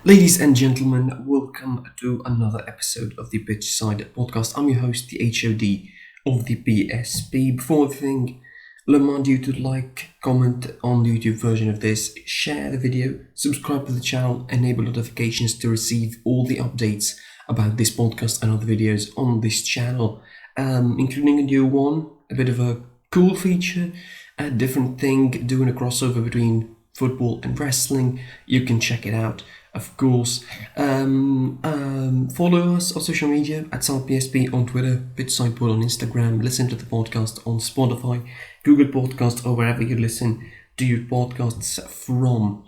Ladies and gentlemen, welcome to another episode of the Pitchside Podcast. I'm your host, the HOD of the PSP. Before everything, remind you to like, comment on the YouTube version of this, share the video, subscribe to the channel, enable notifications to receive all the updates about this podcast and other videos on this channel, including a new one, a bit of a cool feature, a different thing, doing a crossover between football and wrestling. You can check it out. Of course, follow us on social media at PSP on Twitter, PitchsidePod on Instagram, listen to the podcast on Spotify, Google Podcasts, or wherever you listen to your podcasts from.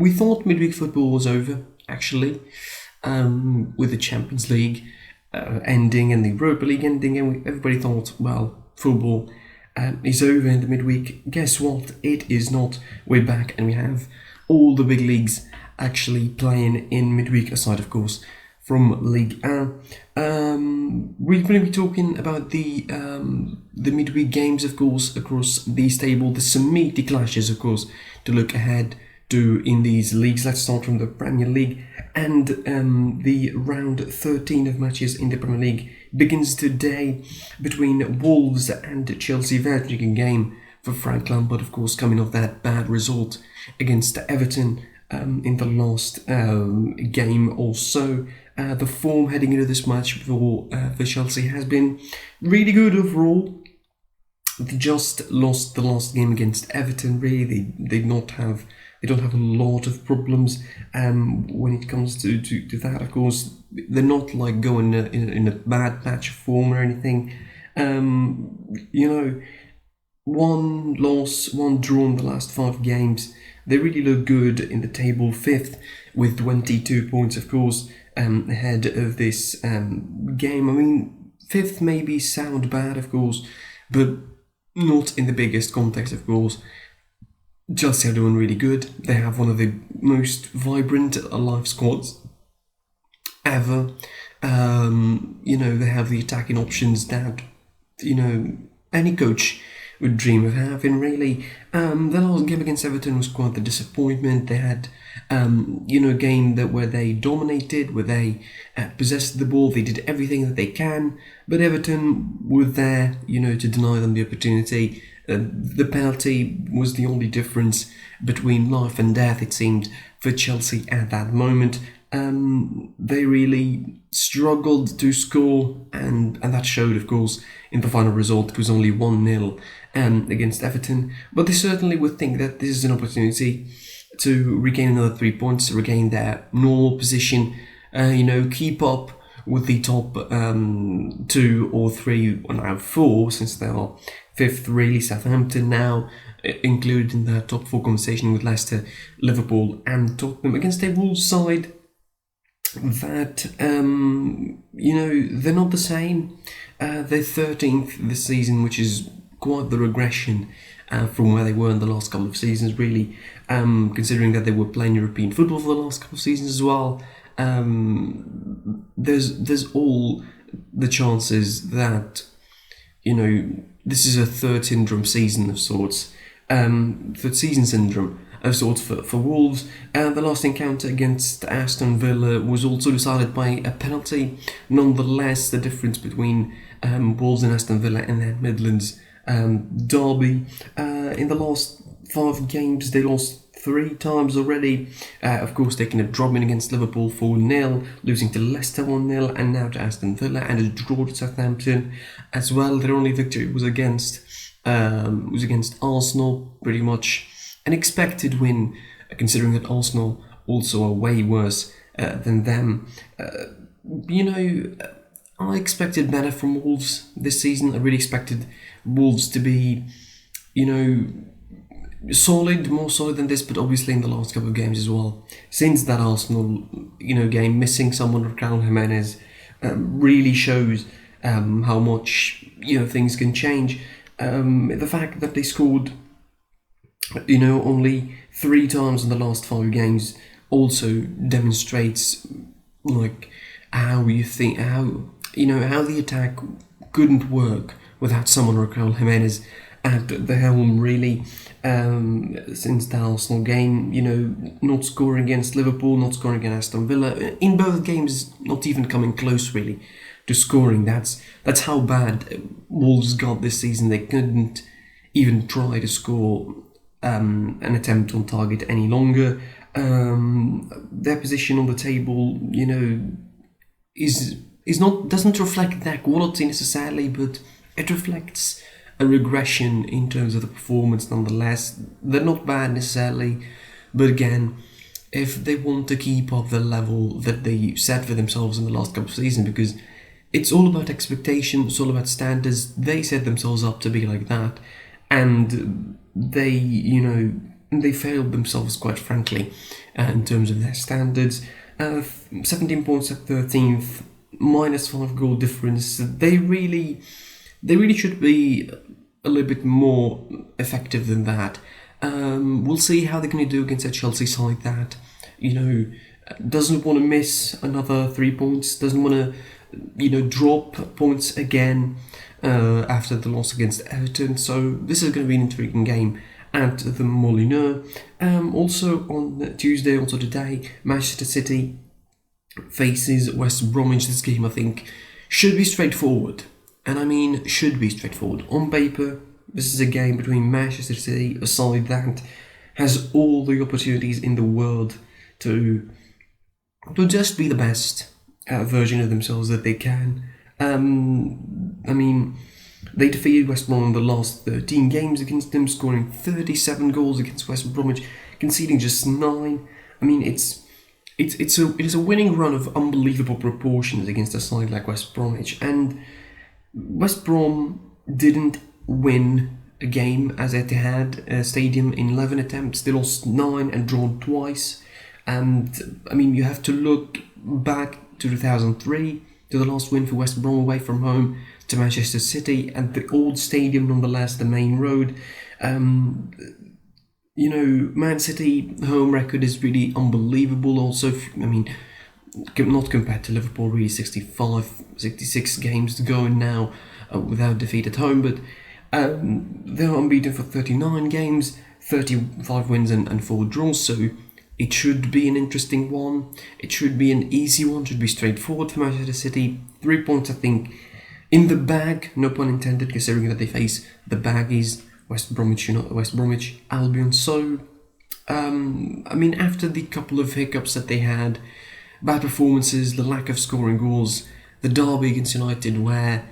We thought midweek football was over, actually, with the Champions League ending and the Europa League ending, and everybody thought, well, football is over in the midweek. Guess what? It is not. We're back, and we have all the big leagues actually playing in midweek, aside of course from Ligue 1. We're going to be talking about the midweek games, of course, across this table, the some meaty clashes, of course, to look ahead to in these leagues. Let's start from the Premier League, and the round 13 of matches in the Premier League begins today between Wolves and Chelsea. Very intriguing game for Frank Lampard, of course, coming off that bad result against Everton in the last game or so. The form heading into this match for Chelsea has been really good overall. They just lost the last game against Everton. Really, they don't have a lot of problems when it comes to that. Of course, they're not like going in a bad patch of form or anything. One loss, one draw in the last 5 games. They really look good in the table, 5th with 22 points, of course, ahead of this game. I mean, 5th maybe sound bad, of course, but not in the biggest context, of course. Chelsea are doing really good. They have one of the most vibrant alive squads ever. They have the attacking options that, any coach would dream of having, really. The last game against Everton was quite the disappointment. They had, a game where they dominated, where they possessed the ball, they did everything that they can, but Everton were there, to deny them the opportunity. The penalty was the only difference between life and death, it seemed, for Chelsea at that moment. They really struggled to score, and that showed, of course, in the final result. It was only 1-0 against Everton, but they certainly would think that this is an opportunity to regain another 3 points, regain their normal position, keep up with the top 2 or 3, or now 4, since they are 5th, really. Southampton now included in the top 4 conversation with Leicester, Liverpool and Tottenham, against a Wolves side that, they're not the same. They're 13th this season, which is quite the regression from where they were in the last couple of seasons, really, considering that they were playing European football for the last couple of seasons as well. There's all the chances that, this is a third syndrome season of sorts, third season syndrome of sorts for Wolves. The last encounter against Aston Villa was also decided by a penalty. Nonetheless, the difference between Wolves and Aston Villa and their Midlands derby, in the last 5 games they lost 3 times already. Of course, taking a drop in against Liverpool 4-0, losing to Leicester 1-0, and now to Aston Villa, and a draw to Southampton as well. Their only victory was against Arsenal, pretty much an expected win, considering that Arsenal also are way worse than them. I expected better from Wolves this season. I really expected Wolves to be, solid, more solid than this, but obviously in the last couple of games as well. Since that Arsenal, game, missing someone like Raul Jimenez really shows how much, things can change. The fact that they scored, only 3 times in the last 5 games also demonstrates, how the attack couldn't work without someone like Raul Jimenez at the helm, really, since the Arsenal game. Not scoring against Liverpool, not scoring against Aston Villa. In both games, not even coming close, really, to scoring. That's how bad Wolves got this season. They couldn't even try to score an attempt on target any longer. Their position on the table, doesn't reflect their quality necessarily, but it reflects a regression in terms of the performance nonetheless. They're not bad necessarily, but again, if they want to keep up the level that they set for themselves in the last couple of seasons, because it's all about expectation, it's all about standards, they set themselves up to be like that, and they failed themselves, quite frankly, in terms of their standards. 17 points at 13th, minus 5 goal difference. They really should be a little bit more effective than that. We'll see how they're going to do against a Chelsea side that, doesn't want to miss another 3 points, doesn't want to, drop points again after the loss against Everton. So this is going to be an intriguing game at the Molineux. Also on Tuesday, also today, Manchester City faces West Bromwich. This game, I think, should be straightforward. And I mean, should be straightforward. On paper, this is a game between Manchester City, a side that has all the opportunities in the world to just be the best version of themselves that they can. I mean, they defeated West Brom in the last 13 games against them, scoring 37 goals against West Bromwich, conceding just 9. I mean, it is a winning run of unbelievable proportions against a side like West Bromwich. And West Brom didn't win a game as Etihad Stadium in 11 attempts. They lost 9 and drawn twice. And I mean, you have to look back to 2003, to the last win for West Brom away from home to Manchester City at the old stadium, nonetheless, the main road. Man City home record is really unbelievable. Also, I mean, not compared to Liverpool, really 66 games to go now without defeat at home, but they're unbeaten for 39 games, 35 wins and 4 draws, so it should be an interesting one. It should be an easy one, should be straightforward for Manchester City. 3 points, I think, in the bag, no pun intended, considering that they face the baggies, West Bromwich Albion. So, I mean, after the couple of hiccups that they had, bad performances, the lack of scoring goals, the derby against United where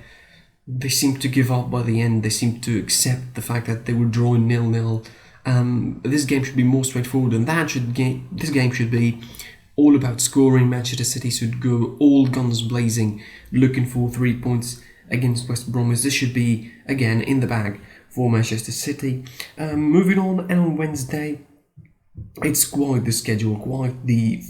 they seemed to give up by the end, they seemed to accept the fact that they were drawing 0-0. This game should be more straightforward, and this game should be all about scoring. Manchester City should go all guns blazing, looking for 3 points against West Bromwich. This should be, again, in the bag for Manchester City. Moving on, and on Wednesday, it's quite the schedule, quite the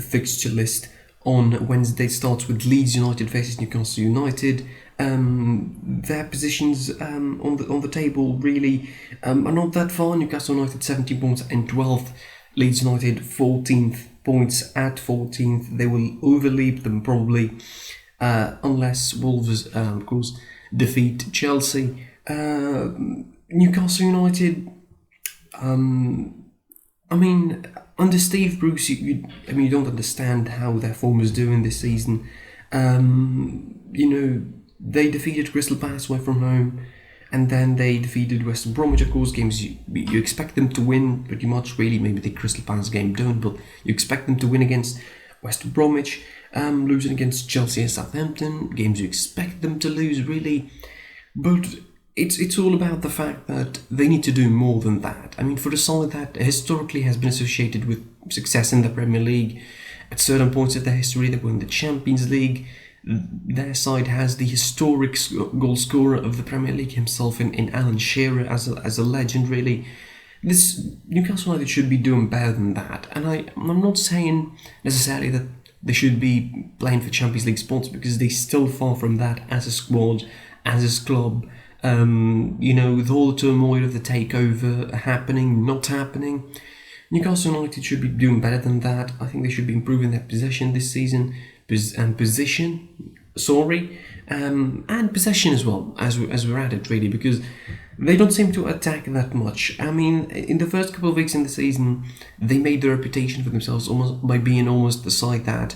fixture list. On Wednesday, it starts with Leeds United versus Newcastle United. Their positions on the table really are not that far. Newcastle United 17 points and 12th. Leeds United 14th points at 14th. They will overleap them probably, unless Wolves, of course, defeat Chelsea. Newcastle United, I mean, under Steve Bruce, you don't understand how their form is doing this season. They defeated Crystal Palace away from home, and then they defeated West Bromwich. Of course, games you expect them to win pretty much, really. Maybe the Crystal Palace game don't, but you expect them to win against West Bromwich. Losing against Chelsea and Southampton, games you expect them to lose, really. But it's all about the fact that they need to do more than that. I mean, for a side that historically has been associated with success in the Premier League, at certain points of their history, they were in the Champions League. Their side has the historic goal scorer of the Premier League himself in Alan Shearer as a legend, really. This Newcastle United should be doing better than that. And I'm not saying necessarily that they should be playing for Champions League spots, because they're still far from that as a squad, as a club. With all the turmoil of the takeover happening, not happening, Newcastle United should be doing better than that. I think they should be improving their possession this season. and possession as well, as we're at it, really, because they don't seem to attack that much. I mean, in the first couple of weeks in the season, they made their reputation for themselves almost by being almost the side that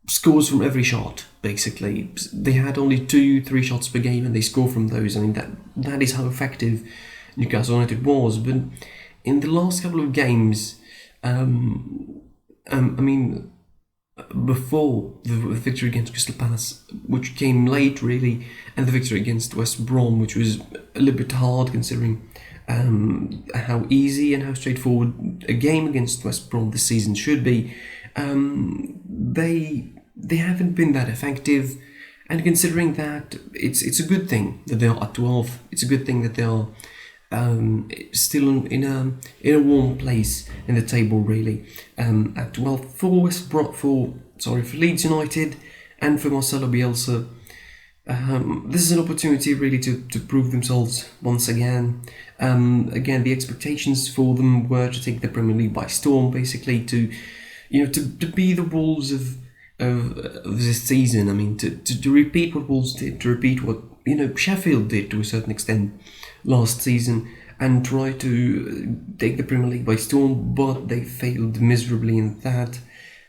scores from every shot, basically. They had only 2-3 shots per game and they score from those. I mean, that is how effective Newcastle United was. But in the last couple of games, I mean, before the victory against Crystal Palace, which came late really, and the victory against West Brom, which was a little bit hard considering how easy and how straightforward a game against West Brom this season should be, they haven't been that effective. And considering that, it's a good thing that they are at 12. It's a good thing that they are still in a warm place in the table, really. At 12 for Leeds United and for Marcelo Bielsa. This is an opportunity really to prove themselves once again. Again, the expectations for them were to take the Premier League by storm, basically to be the Wolves of this season. I mean, to repeat what Wolves did, to repeat what Sheffield did to a certain extent last season, and try to take the Premier League by storm, but they failed miserably in that.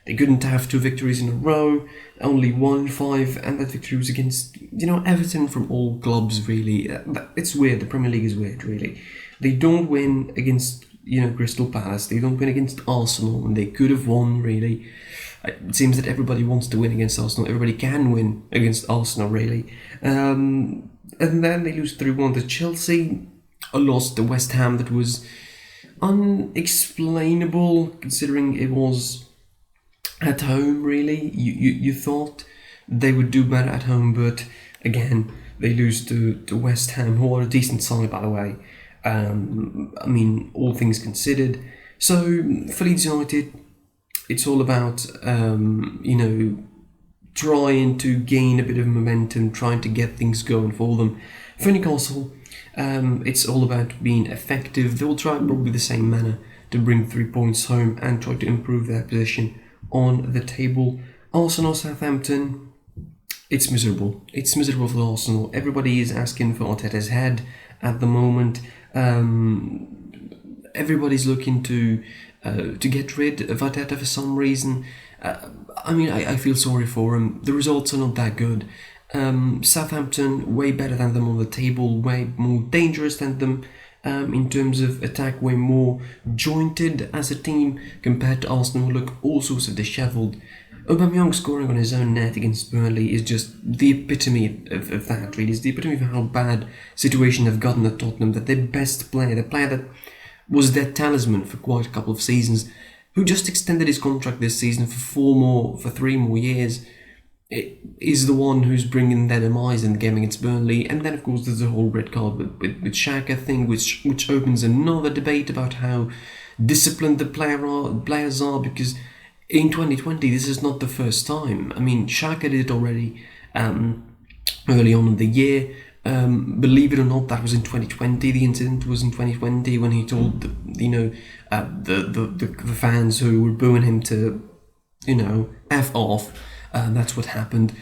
They couldn't have 2 victories in a row, only 1 in 5, and that victory was against, Everton from all clubs, really. It's weird, the Premier League is weird, really. They don't win against, Crystal Palace, they don't win against Arsenal, and they could have won, really. It seems that everybody wants to win against Arsenal, everybody can win against Arsenal, really. And then they lose 3-1 to Chelsea, a loss to West Ham that was unexplainable, considering it was at home, really. You thought they would do better at home, but again, they lose to West Ham, who are a decent side, by the way. I mean, all things considered. So, for Leeds United, it's all about, trying to gain a bit of momentum, trying to get things going for them. For Newcastle, it's all about being effective. They will try probably the same manner to bring 3 points home and try to improve their position on the table. Arsenal, Southampton, it's miserable. It's miserable for Arsenal. Everybody is asking for Arteta's head at the moment. Everybody's looking to get rid of Arteta for some reason. I feel sorry for him. The results are not that good. Southampton, way better than them on the table, way more dangerous than them in terms of attack, way more jointed as a team compared to Arsenal, who look all sorts of dishevelled. Aubameyang scoring on his own net against Burnley is just the epitome of that, really. It's the epitome of how bad situation they've gotten at Tottenham, that their best player, the player that was their talisman for quite a couple of seasons, who just extended his contract this season for 3 more years, is the one who's bringing their demise in the game against Burnley. And then, of course, there's the whole red card with Xhaka thing, which opens another debate about how disciplined the players are, because in 2020, this is not the first time. I mean, Xhaka did it already early on in the year. Believe it or not, that was in 2020. The incident was in 2020 when he told the fans who were booing him to, F off. That's what happened.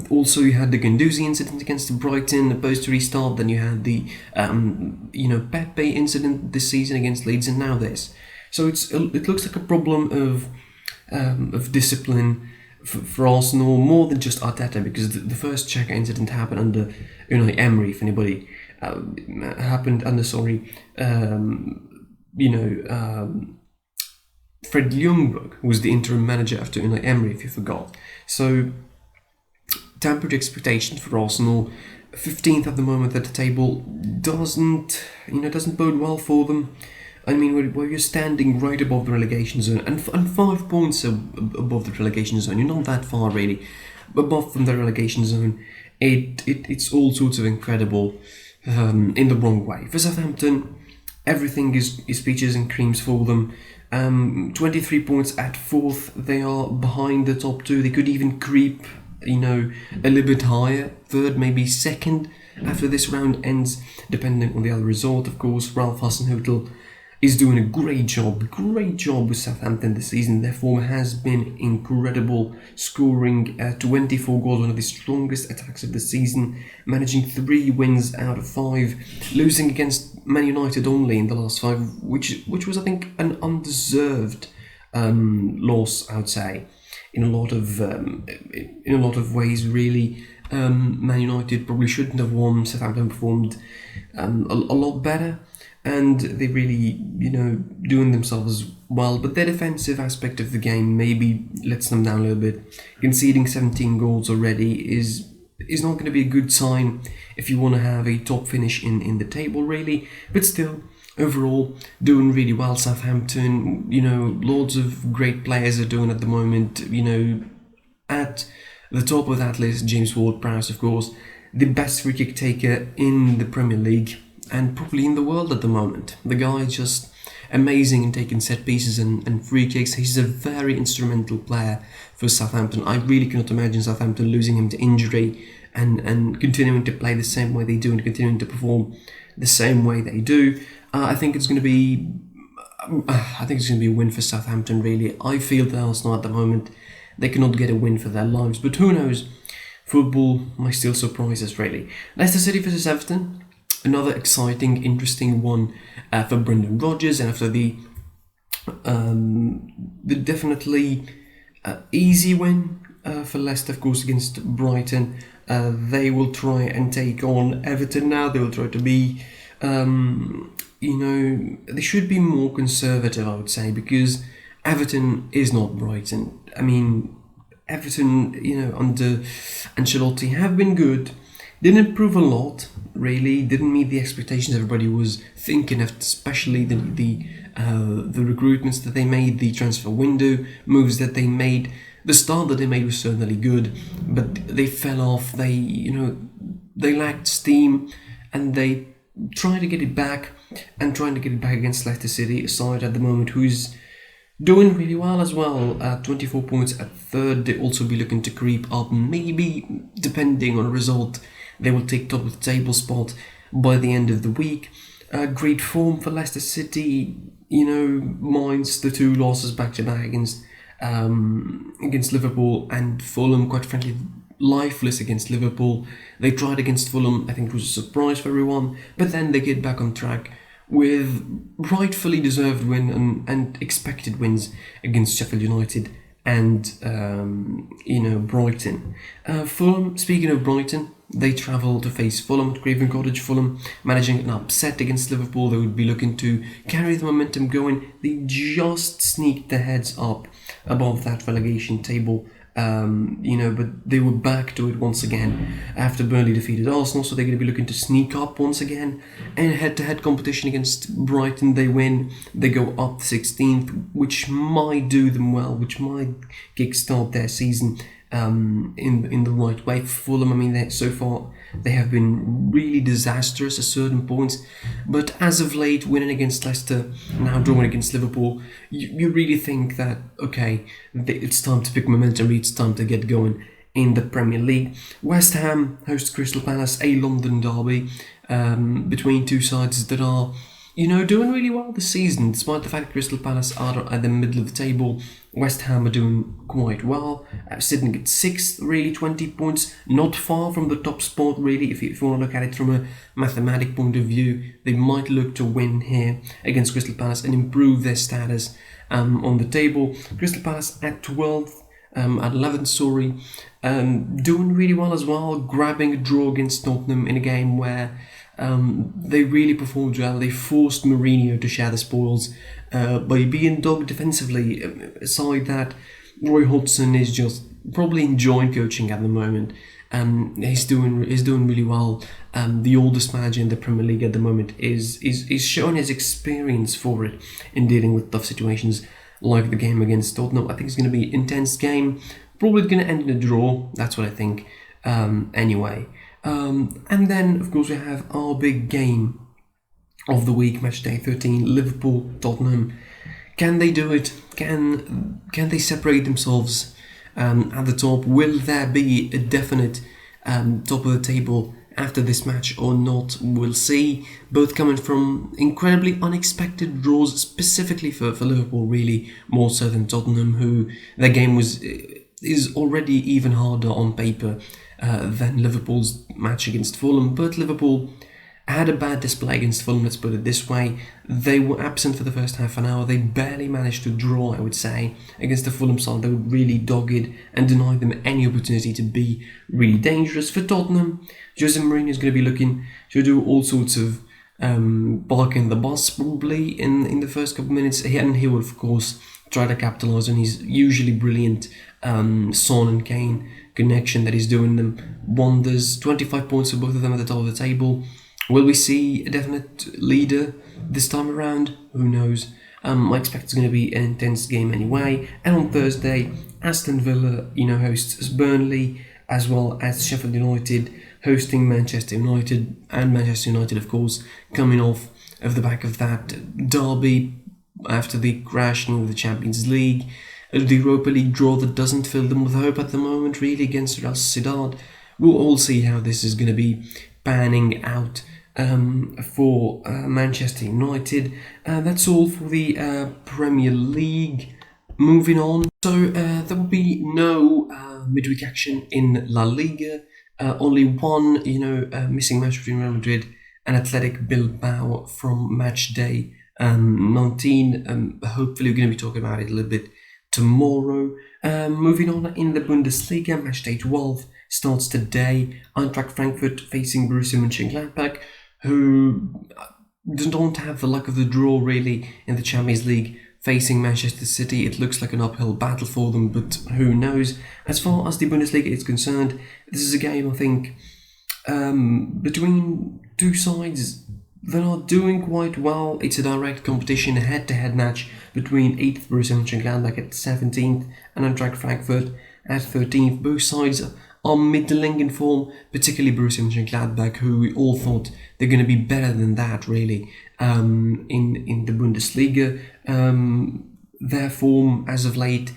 Also, you had the Guendouzi incident against Brighton, opposed to restart. Then you had the, Pepe incident this season against Leeds, and now this. So it looks like a problem of discipline for Arsenal, more than just Arteta, because the first Xhaka incident happened under Unai Emery. If anybody happened under, Fred Ljungberg, who was the interim manager after Unai Emery, if you forgot. So, tempered expectations for Arsenal. 15th at the moment at the table doesn't bode well for them. I mean, where you're standing right above the relegation zone and 5 points above the relegation zone, you're not that far really above from the relegation zone. It's all sorts of incredible in the wrong way. For Southampton, everything is peaches and creams for them. 23 points at 4th. They are behind the top 2. They could even creep, a little bit higher. 3rd, maybe 2nd after this round ends, depending on the other result, of course. Ralph Hasenhüttl is doing a great job with Southampton this season. Their form has been incredible, scoring 24 goals, one of the strongest attacks of the season, managing 3 wins out of 5, losing against Man United only in the last 5, which was, I think, an undeserved loss, I would say, in a lot of ways, really. Man United probably shouldn't have won. Southampton performed a lot better, and they really, doing themselves well. But their defensive aspect of the game maybe lets them down a little bit. Conceding 17 goals already is not going to be a good sign if you want to have a top finish in the table, really. But still, overall, doing really well. Southampton, loads of great players are doing at the moment. At the top of that list, James Ward-Prowse, of course, the best free kick taker in the Premier League and probably in the world at the moment. The guy is just amazing in taking set pieces and free kicks. He's a very instrumental player for Southampton. I really cannot imagine Southampton losing him to injury and continuing to play the same way they do and continuing to perform the same way they do. I think it's going to be a win for Southampton, really. I feel that Arsenal at the moment, they cannot get a win for their lives, but who knows? Football might still surprise us, really. Leicester City versus Everton, another exciting, interesting one for Brendan Rodgers, and after the definitely easy win for Leicester, of course, against Brighton, they will try and take on Everton now. They will try to be, they should be more conservative, I would say, because Everton is not Brighton. I mean, Everton, under Ancelotti have been good. Didn't improve a lot, really. Didn't meet the expectations everybody was thinking of, especially the recruitments that they made, the transfer window moves that they made. The start that they made was certainly good, but they fell off. They lacked steam, and they tried to get it back, and trying to get it back against Leicester City, a side at the moment who's doing really well as well, 24 points at third. They'll also be looking to creep up, maybe, depending on the result, they will take top of the table spot by the end of the week. Great form for Leicester City, minus the 2 losses back-to-back against Liverpool and Fulham. Quite frankly, lifeless against Liverpool. They tried against Fulham, I think it was a surprise for everyone, but then they get back on track with rightfully deserved win and expected wins against Sheffield United and Brighton. Fulham, speaking of Brighton, they travel to face Fulham at Craven Cottage. Fulham managing an upset against Liverpool. They would be looking to carry the momentum going. They just sneaked their heads up above that relegation table. But they were back to it once again after Burnley defeated Arsenal, so they're going to be looking to sneak up once again. And head-to-head competition against Brighton, they win. They go up to 16th, which might do them well, which might kickstart their season in the right way. Fulham, I mean, so far they have been really disastrous at certain points, but as of late, winning against Leicester, now drawing against Liverpool, you really think that, okay, it's time to pick momentum, it's time to get going in the Premier League. West Ham hosts Crystal Palace, a London derby between two sides that are doing really well this season, despite the fact that Crystal Palace are at the middle of the table. West Ham are doing quite well, sitting at 6th, really, 20 points, not far from the top spot, really. If you want to look at it from a mathematic point of view, they might look to win here against Crystal Palace and improve their status on the table. Crystal Palace at 12th, at 11th, doing really well as well, grabbing a draw against Tottenham in a game where they really performed well. They forced Mourinho to share the spoils by being dogged defensively. Aside that, Roy Hodgson is just probably enjoying coaching at the moment. He's doing really well. The oldest manager in the Premier League at the moment is showing his experience for it in dealing with tough situations like the game against Tottenham. I think it's going to be an intense game. Probably going to end in a draw. That's what I think. Anyway. And then, of course, we have our big game of the week, match day 13, Liverpool-Tottenham. Can they do it? Can they separate themselves at the top? Will there be a definite top of the table after this match or not, we'll see. Both coming from incredibly unexpected draws, specifically for Liverpool, really, more so than Tottenham, who their game is already even harder on paper than Liverpool's match against Fulham. But Liverpool had a bad display against Fulham, let's put it this way. They were absent for the first half an hour. They barely managed to draw, I would say, against the Fulham side. They were really dogged and denied them any opportunity to be really dangerous. For Tottenham, Jose Mourinho is going to be looking to do all sorts of barking the bus, probably, in the first couple of minutes. And he will, of course, try to capitalise on his usually brilliant Son and Kane connection that is doing them wonders. 25 points for both of them at the top of the table. Will we see a definite leader this time around? Who knows? I expect it's going to be an intense game anyway. And on Thursday, Aston Villa, hosts Burnley, as well as Sheffield United hosting Manchester United, and Manchester United, of course, coming off of the back of that derby after the crashing of the Champions League. The Europa League draw that doesn't fill them with hope at the moment, really, against Real Sociedad. We'll all see how this is going to be panning out for Manchester United. That's all for the Premier League. Moving on, so there will be no midweek action in La Liga. Only one, missing match between Real Madrid and Athletic Bilbao from match day 19. Hopefully, we're going to be talking about it a little bit tomorrow. Moving on in the Bundesliga, match day 12 starts today. Eintracht Frankfurt facing Borussia Mönchengladbach, who don't have the luck of the draw really in the Champions League. Facing Manchester City, it looks like an uphill battle for them, but who knows? As far as the Bundesliga is concerned, this is a game, I think, between two sides that are doing quite well. It's a direct competition, a head-to-head match between 8th Borussia Mönchengladbach at 17th and Eintracht Frankfurt at 13th. Both sides are middling in form, particularly Borussia Mönchengladbach, who we all thought they're going to be better than that, really, in the Bundesliga. Their form, as of late,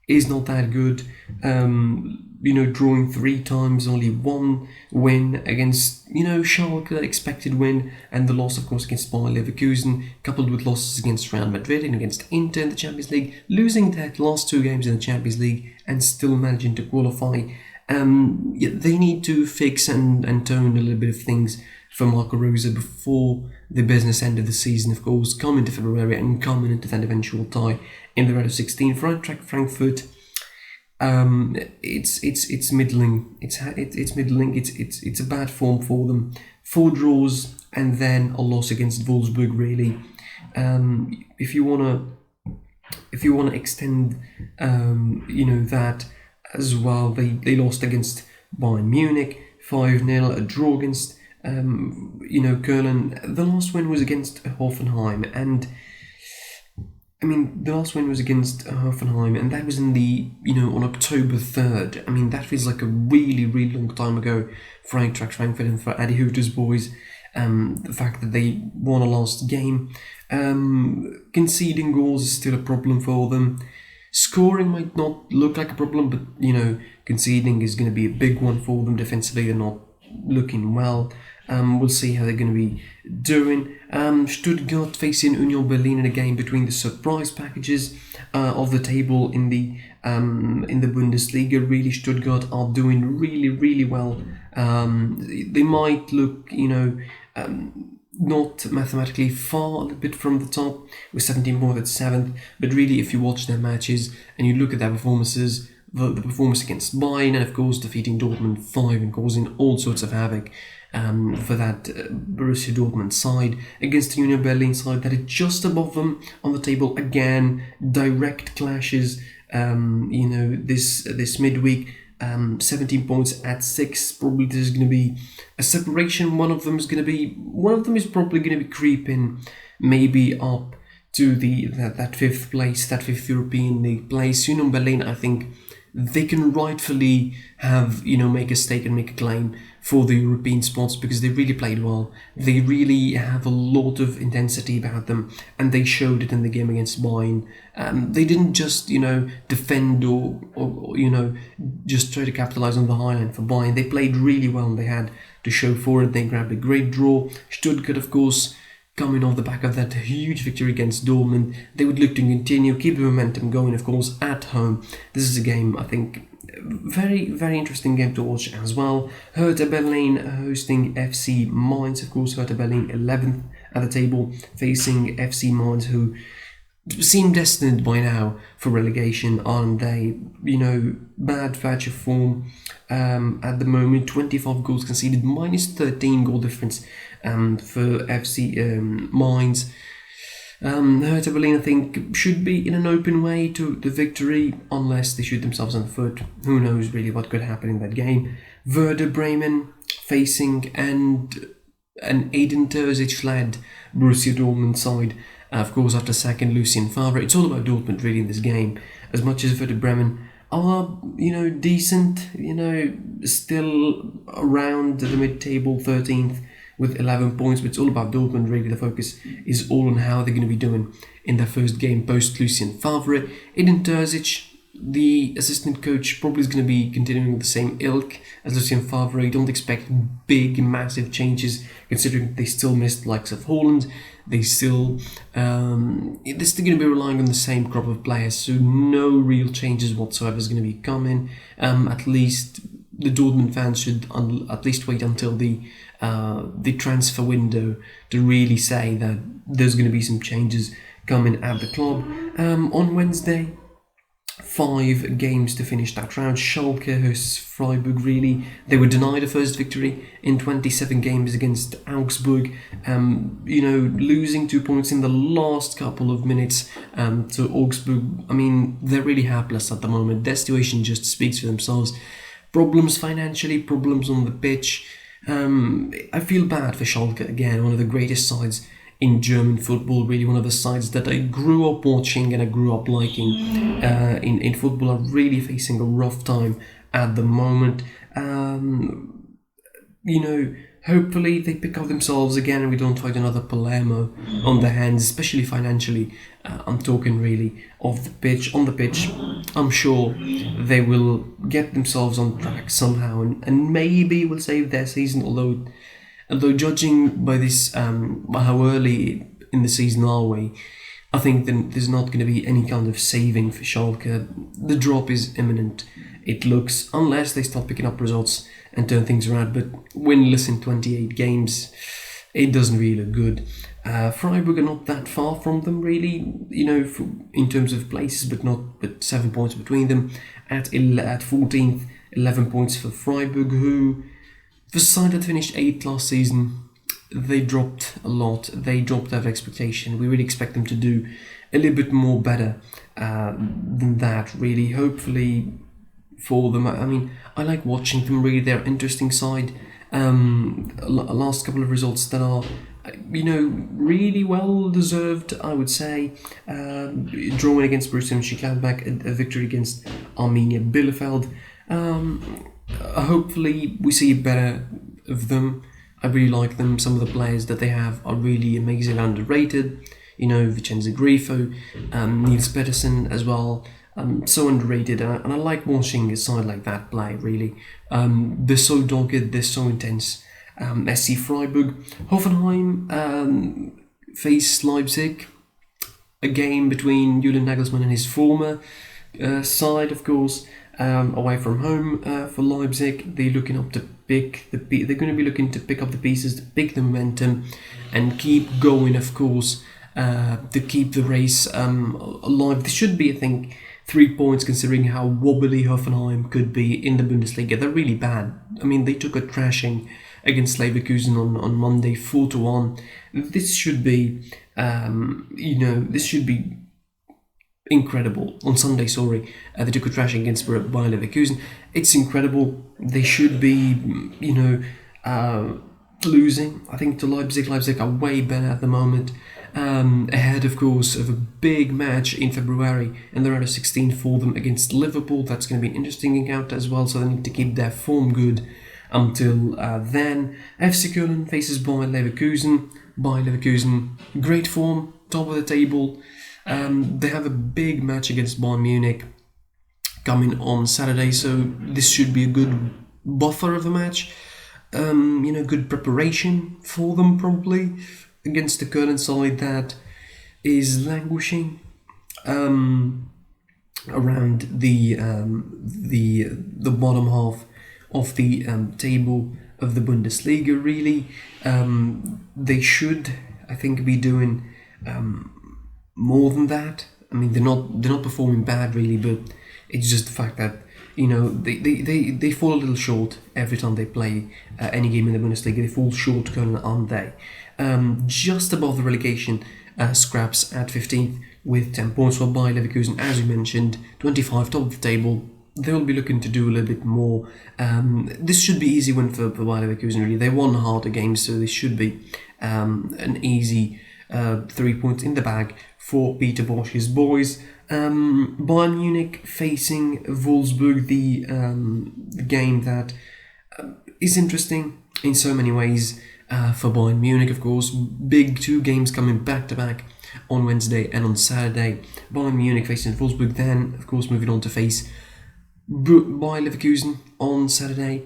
is not that good. Drawing 3 times, only 1 win against, Schalke, expected win, and the loss, of course, against Bayer Leverkusen, coupled with losses against Real Madrid and against Inter in the Champions League, losing their last 2 games in the Champions League and still managing to qualify. They need to fix and tone a little bit of things for Marco Rose before the business end of the season, of course, come into February and come into that eventual tie in the round of 16. For Eintracht Frankfurt, it's middling. It's middling. It's a bad form for them. 4 draws and then a loss against Wolfsburg. Really, if you wanna extend, that as well. They lost against Bayern Munich 5-0. A draw against Köln. The last win was against Hoffenheim, and the last win was against Hoffenheim, and that was in on October 3rd. That feels like a really, really long time ago for Eintracht Frankfurt and for Adi Hütter's boys. The fact that they won a last game. Conceding goals is still a problem for them. Scoring might not look like a problem, but, conceding is going to be a big one for them. Defensively, they're not looking well. We'll see how they're going to be doing. Stuttgart facing Union Berlin in a game between the surprise packages of the table in the Bundesliga. Really, Stuttgart are doing really, really well. They might look, not mathematically far, a little bit from the top, with 17 more at 7th. But really, if you watch their matches and you look at their performances, the performance against Bayern, and of course defeating Dortmund 5 and causing all sorts of havoc for that Borussia Dortmund side, against the Union Berlin side that is just above them on the table. Again, direct clashes, this midweek. 17 points at 6. Probably there's going to be a separation. One of them is probably going to be creeping maybe up to that 5th place, that 5th European League place. Union Berlin, I think they can rightfully have, make a stake and make a claim for the European spots because they really played well. They really have a lot of intensity about them, and they showed it in the game against Bayern. They didn't just, defend or just try to capitalize on the high line for Bayern. They played really well and they had to show for it. They grabbed a great draw. Stuttgart, of course, coming off the back of that huge victory against Dortmund, they would look to continue, keep the momentum going, of course, at home. This is a game, I think, very, very interesting game to watch as well. Hertha Berlin hosting FC Mainz, of course, Hertha Berlin 11th at the table, facing FC Mainz, who seem destined by now for relegation, aren't they? Bad patch of form at the moment. 25 goals conceded, minus 13 goal difference for FC Mainz. Hertha Berlin, I think, should be in an open way to the victory, unless they shoot themselves on the foot. Who knows really what could happen in that game. Werder Bremen facing an Edin Terzic-led Borussia Dortmund side. Of course, after sacking Lucien Favre, it's all about Dortmund really in this game. As much as Werder Bremen are, decent, still around the mid-table 13th with 11 points, but it's all about Dortmund really. The focus is all on how they're going to be doing in their first game post Lucien Favre. Edin Terzic, the assistant coach, probably is going to be continuing with the same ilk as Lucien Favre. Don't expect big, massive changes, considering they still missed the likes of Haaland. They're still going to be relying on the same crop of players, so no real changes whatsoever is going to be coming. At least the Dortmund fans should at least wait until the transfer window to really say that there's going to be some changes coming at the club. On Wednesday, 5 games to finish that round. Schalke hosts Freiburg, really. They were denied a first victory in 27 games against Augsburg. Losing 2 points in the last couple of minutes to Augsburg. I mean, they're really hapless at the moment. Their situation just speaks for themselves. Problems financially, problems on the pitch. I feel bad for Schalke again, one of the greatest sides in German football, really one of the sides that I grew up watching and I grew up liking in football, are really facing a rough time at the moment. Hopefully they pick up themselves again and we don't find another Palermo on their hands, especially financially. I'm talking really off the pitch. On the pitch, I'm sure they will get themselves on track somehow and maybe will save their season, although judging by this, by how early in the season are we, I think that there's not going to be any kind of saving for Schalke. The drop is imminent, it looks, unless they start picking up results and turn things around. But winless in 28 games, it doesn't really look good. Freiburg are not that far from them, really, in terms of places, but 7 points between them. At 14th, 11 points for Freiburg, who, the side that finished 8th last season, they dropped a lot. They dropped out of expectation. We really expect them to do a little bit more better than that, really. Hopefully for them. I mean, I like watching them, really. They're an interesting side. Last couple of results that are, really well deserved, I would say. Drawing against Borussia Mönchengladbach, a victory against Arminia Bielefeld. Hopefully we see better of them. I really like them. Some of the players that they have are really amazing, underrated. Vincenzo Grifo, Niels Pedersen as well. So underrated, and I like watching a side like that play, really. They're so dogged, they're so intense. SC Freiburg. Hoffenheim face Leipzig. A game between Julian Nagelsmann and his former side, of course. Away from home for Leipzig. They're looking up to pick they're going to be looking to pick up the pieces, to pick the momentum, and keep going, of course, to keep the race alive. There should be, I think, 3 points, considering how wobbly Hoffenheim could be in the Bundesliga. They're really bad. I mean, they took a thrashing against Leverkusen on Monday, 4-1. This should be, this should be incredible. On Sunday, they took a thrashing against Bayer Leverkusen. It's incredible. They should be, losing, I think, to Leipzig. Leipzig are way better at the moment. Ahead, of course, of a big match in February in the round of 16 for them against Liverpool. That's going to be an interesting encounter as well, so they need to keep their form good until then. FC Köln faces Bayer Leverkusen. Bayer Leverkusen, great form, top of the table. They have a big match against Bayern Munich coming on Saturday, so this should be a good buffer of a match. Good preparation for them probably against the current side that is languishing around the bottom half of the table of the Bundesliga. Really, they should, I think, be doing more than that. I mean, they're not performing bad really, but it's just the fact that they fall a little short every time they play any game in the Bundesliga. They fall short, aren't they? Just above the relegation scraps at 15th with 10 points, while Bayer Leverkusen, as you mentioned, 25, top of the table. They'll be looking to do a little bit more. This should be easy win for Bayer Leverkusen, really. They won harder games, so this should be an easy 3 points in the bag for Peter Bosch's boys. Bayern Munich facing Wolfsburg, the game that is interesting in so many ways for Bayern Munich, of course. Big 2 games coming back to back on Wednesday and on Saturday. Bayern Munich facing Wolfsburg, then of course moving on to face Bayer Leverkusen on Saturday.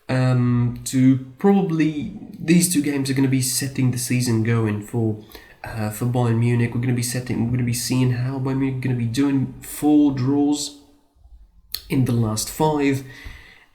To probably these 2 games are going to be setting the season going for Bayern Munich. We're going to be seeing how Bayern Munich are going to be doing. 4 draws in the last 5.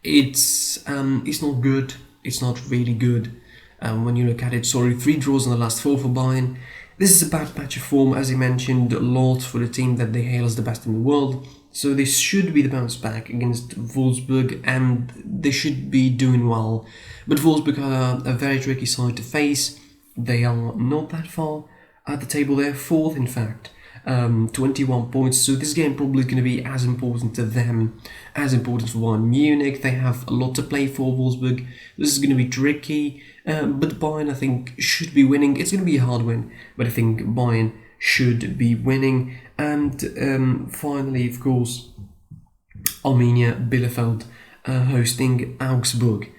It's not good. It's not really good when you look at it. 3 draws in the last 4 for Bayern. This is a bad patch of form, as I mentioned, a lot for the team that they hail as the best in the world. So this should be the bounce back against Wolfsburg, and they should be doing well. But Wolfsburg are a very tricky side to face. They are not that far at the table. They're 4th, in fact, 21 points. So this game probably is going to be as important to them as important for Bayern Munich. They have a lot to play for, Wolfsburg. This is going to be tricky, but Bayern, I think, should be winning. It's going to be a hard win, but I think Bayern should be winning. And finally, of course, Arminia Bielefeld hosting Augsburg.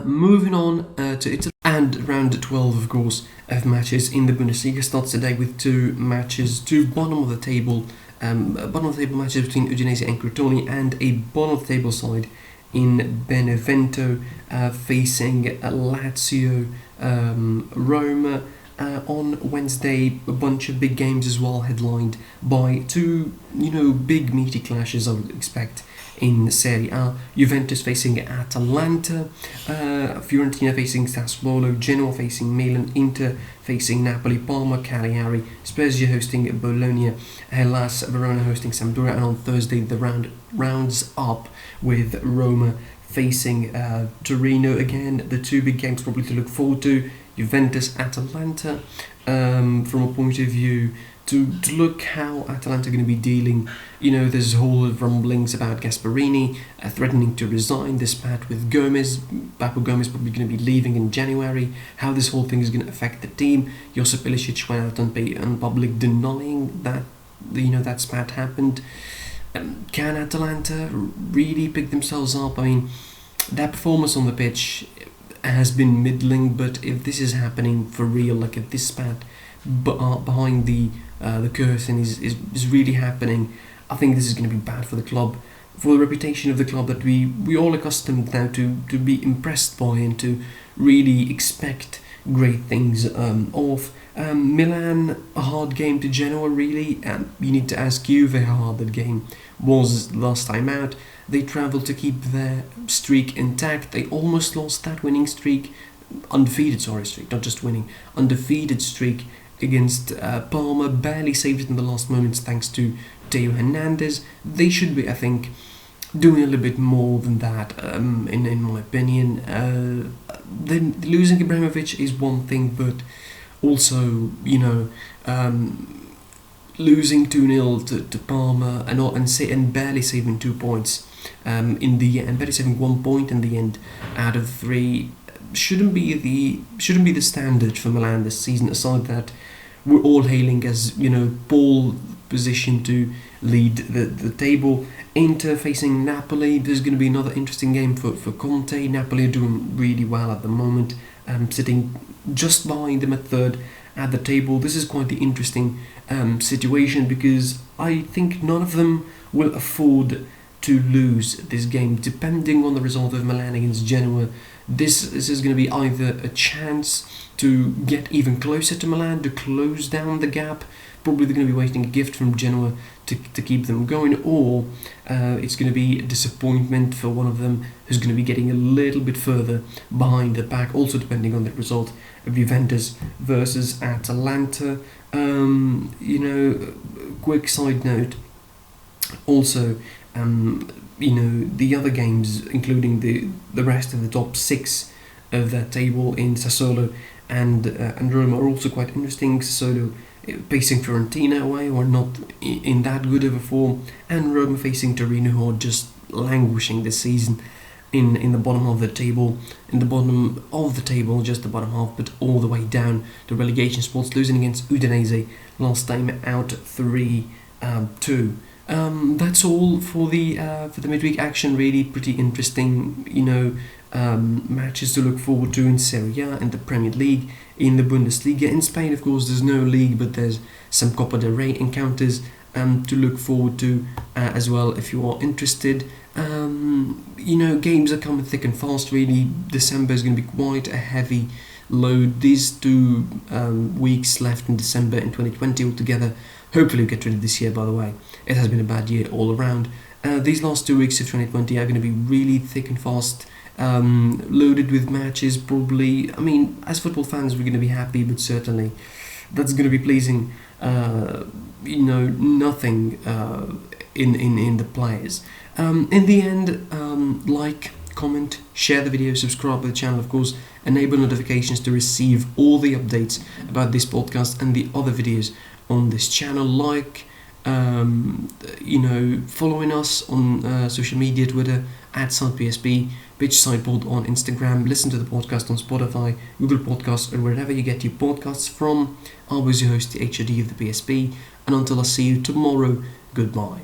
Moving on to Italy, and round 12, of course, of matches in the Bundesliga starts today with 2 matches, 2 bottom of the table matches between Udinese and Crotone, and a bottom of the table side in Benevento facing Lazio, Roma. On Wednesday, a bunch of big games as well, headlined by 2, big meaty clashes I would expect in Serie A. Juventus facing Atalanta, Fiorentina facing Sassuolo, Genoa facing Milan, Inter facing Napoli, Parma, Cagliari, Spurs hosting Bologna, Hellas Verona hosting Sampdoria, and on Thursday the rounds up with Roma facing Torino. Again, the 2 big games probably to look forward to. Juventus, Atalanta, from a point of view to look how Atalanta are going to be dealing. There's a whole of rumblings about Gasperini threatening to resign, this spat with Gomez. Papu Gomez probably going to be leaving in January. How this whole thing is going to affect the team. Josip Ilicic went out on public denying that that spat happened. Can Atalanta really pick themselves up? I mean, their performance on the pitch has been middling, but if this is happening for real, like if this spat behind the curtain is really happening, I think this is going to be bad for the club, for the reputation of the club that we all accustomed now to be impressed by and to really expect great things of. Milan, a hard game to Genoa, really, and you need to ask Juve how hard that game was last time out. They travelled to keep their streak intact. They almost lost that winning streak, undefeated streak, not just winning, undefeated streak against Parma, barely saved it in the last moments thanks to Teo Hernandez. They should be, I think, doing a little bit more than that, in my opinion. Then losing Ibrahimovic is one thing, but also, losing 2-0 to Parma and barely saving 2 points in the end, barely saving 1 point in the end out of 3 shouldn't be the standard for Milan this season. Aside that, we're all hailing as pole position to lead the table. Inter facing Napoli. There's going to be another interesting game for Conte. Napoli are doing really well at the moment, sitting just behind them at 3rd at the table. This is quite the interesting situation because I think none of them will afford to lose this game. Depending on the result of Milan against Genoa, this is going to be either a chance to get even closer to Milan, to close down the gap. Probably they're going to be waiting a gift from Genoa to keep them going, or it's going to be a disappointment for one of them who's going to be getting a little bit further behind the pack, also depending on the result of Juventus versus Atalanta. Quick side note, also, the other games, including the rest of the top 6 of that table in Sassuolo and Roma, are also quite interesting. Sassuolo facing Fiorentina away, who are not in that good of a form, and Roma facing Torino, who are just languishing this season in the bottom of the table. In the bottom of the table, just the bottom half, but all the way down to relegation spots, losing against Udinese last time out 3-2. That's all for the midweek action. Really pretty interesting, matches to look forward to in Serie A, in the Premier League, in the Bundesliga. In Spain, of course, there's no league, but there's some Copa del Rey encounters to look forward to as well if you are interested. Games are coming thick and fast. Really, December is going to be quite a heavy load. These 2 weeks left in December in 2020 altogether. Hopefully we get rid of this year, by the way. It has been a bad year all around. These last 2 weeks of 2020 are going to be really thick and fast, loaded with matches, probably. I mean, as football fans, we're going to be happy, but certainly that's going to be pleasing, nothing in the players. In the end, like, comment, share the video, subscribe to the channel, of course, enable notifications to receive all the updates about this podcast and the other videos on this channel. Following us on social media, Twitter, @SidePSB, Pitch Sideboard on Instagram. Listen to the podcast on Spotify, Google Podcasts, or wherever you get your podcasts from. I was your host, the HOD of the PSB, and until I see you tomorrow, goodbye.